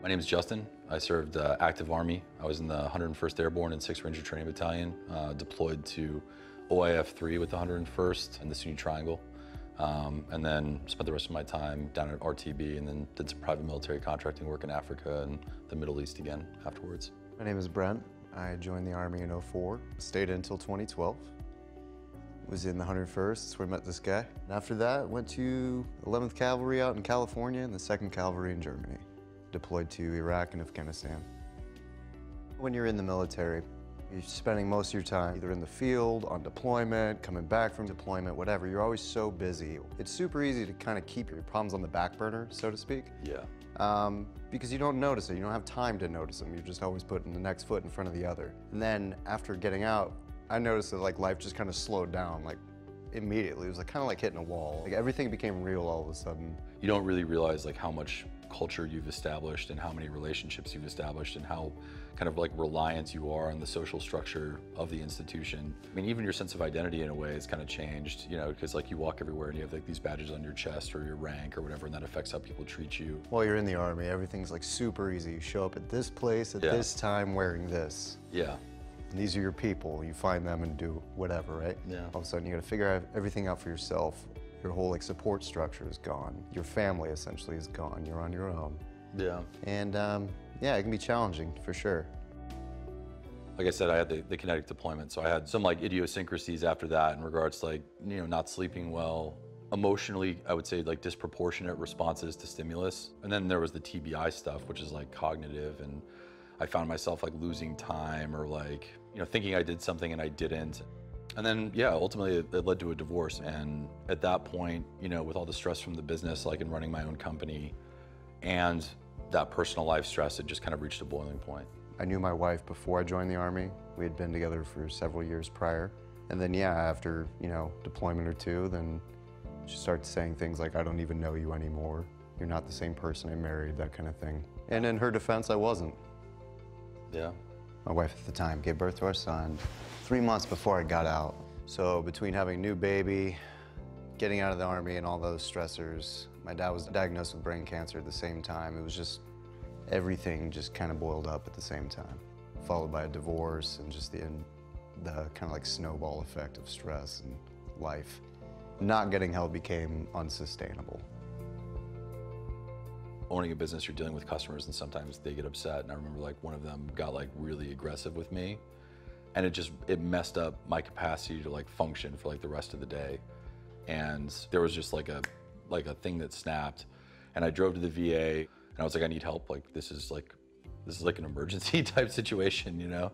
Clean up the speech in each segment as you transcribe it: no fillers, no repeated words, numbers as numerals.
My name is Justin. I served active Army. I was in the 101st Airborne and 6th Ranger Training Battalion, deployed to OIF-3 with the 101st in the Sunni Triangle, and then spent the rest of my time down at RTB and then did some private military contracting work in Africa and the Middle East again afterwards. My name is Brent. I joined the Army in '04, stayed until 2012. Was in the 101st, that's where I met this guy. And after that, went to 11th Cavalry out in California and the 2nd Cavalry in Germany. Deployed to Iraq and Afghanistan. When you're in the military, you're spending most of your time either in the field, on deployment, coming back from deployment, whatever. You're always so busy. It's super easy to kind of keep your problems on the back burner, so to speak. Yeah. Because you don't notice it. You don't have time to notice them. You're just always putting the next foot in front of the other. And then after getting out, I noticed that life just kind of slowed down immediately. It was kind of like hitting a wall. Everything became real all of a sudden. You don't really realize how much culture you've established and how many relationships you've established and how kind of reliant you are on the social structure of the institution. I mean, even your sense of identity in a way has kind of changed, because you walk everywhere and you have these badges on your chest or your rank or whatever, and that affects how people treat you. While you're in the Army, everything's super easy. You show up at this place at this time wearing this. Yeah. And these are your people. You find them and do whatever, right? Yeah. All of a sudden you got to figure everything out for yourself. Your whole support structure is gone. Your family essentially is gone. You're on your own. Yeah. And yeah, it can be challenging for sure. Like I said, I had the kinetic deployment, so I had some idiosyncrasies after that in regards to not sleeping well. Emotionally, I would say disproportionate responses to stimulus. And then there was the TBI stuff, which is cognitive, and I found myself losing time or thinking I did something and I didn't. And then, yeah, ultimately it led to a divorce. And at that point, with all the stress from the business, in running my own company, and that personal life stress, it just kind of reached a boiling point. I knew my wife before I joined the Army. We had been together for several years prior. And then, yeah, after, deployment or two, then she started saying things like, I don't even know you anymore. You're not the same person I married, that kind of thing. And in her defense, I wasn't. Yeah. My wife at the time gave birth to our son 3 months before I got out. So between having a new baby, getting out of the Army and all those stressors, my dad was diagnosed with brain cancer at the same time. It was just, everything just kind of boiled up at the same time, followed by a divorce and just the kind of snowball effect of stress and life. Not getting help became unsustainable. Owning a business, you're dealing with customers and sometimes they get upset. And I remember one of them got really aggressive with me. And it messed up my capacity to function for the rest of the day. And there was just a thing that snapped. And I drove to the VA and I was like, I need help. This is an emergency type situation,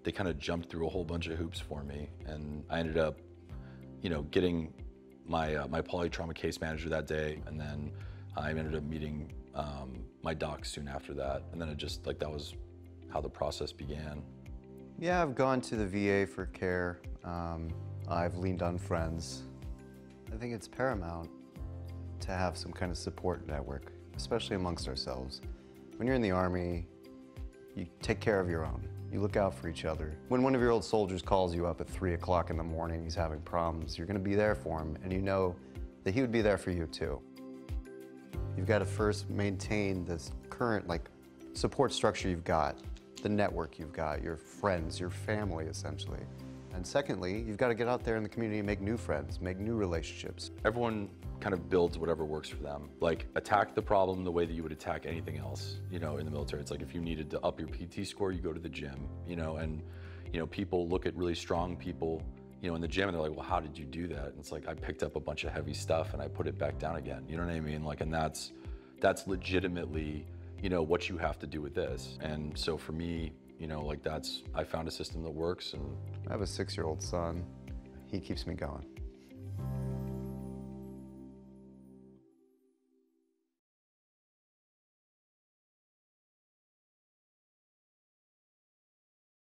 They kind of jumped through a whole bunch of hoops for me. And I ended up, getting my polytrauma case manager that day. And then I ended up meeting my doc soon after that. And then it just that was how the process began. Yeah, I've gone to the VA for care. I've leaned on friends. I think it's paramount to have some kind of support network, especially amongst ourselves. When you're in the Army, you take care of your own. You look out for each other. When one of your old soldiers calls you up at 3 o'clock in the morning, he's having problems, you're gonna be there for him, and you know that he would be there for you too. You've got to first maintain this current support structure you've got, the network you've got, your friends, your family essentially. And secondly, you've got to get out there in the community and make new friends, make new relationships. Everyone kind of builds whatever works for them. Attack the problem the way that you would attack anything else, in the military. It's if you needed to up your PT score, you go to the gym, and, people look at really strong people, in the gym and they're like, well, how did you do that? And it's I picked up a bunch of heavy stuff and I put it back down again. You know what I mean? And that's legitimately, what you have to do with this. And so for me, I found a system that works. And I have a 6-year-old son. He keeps me going.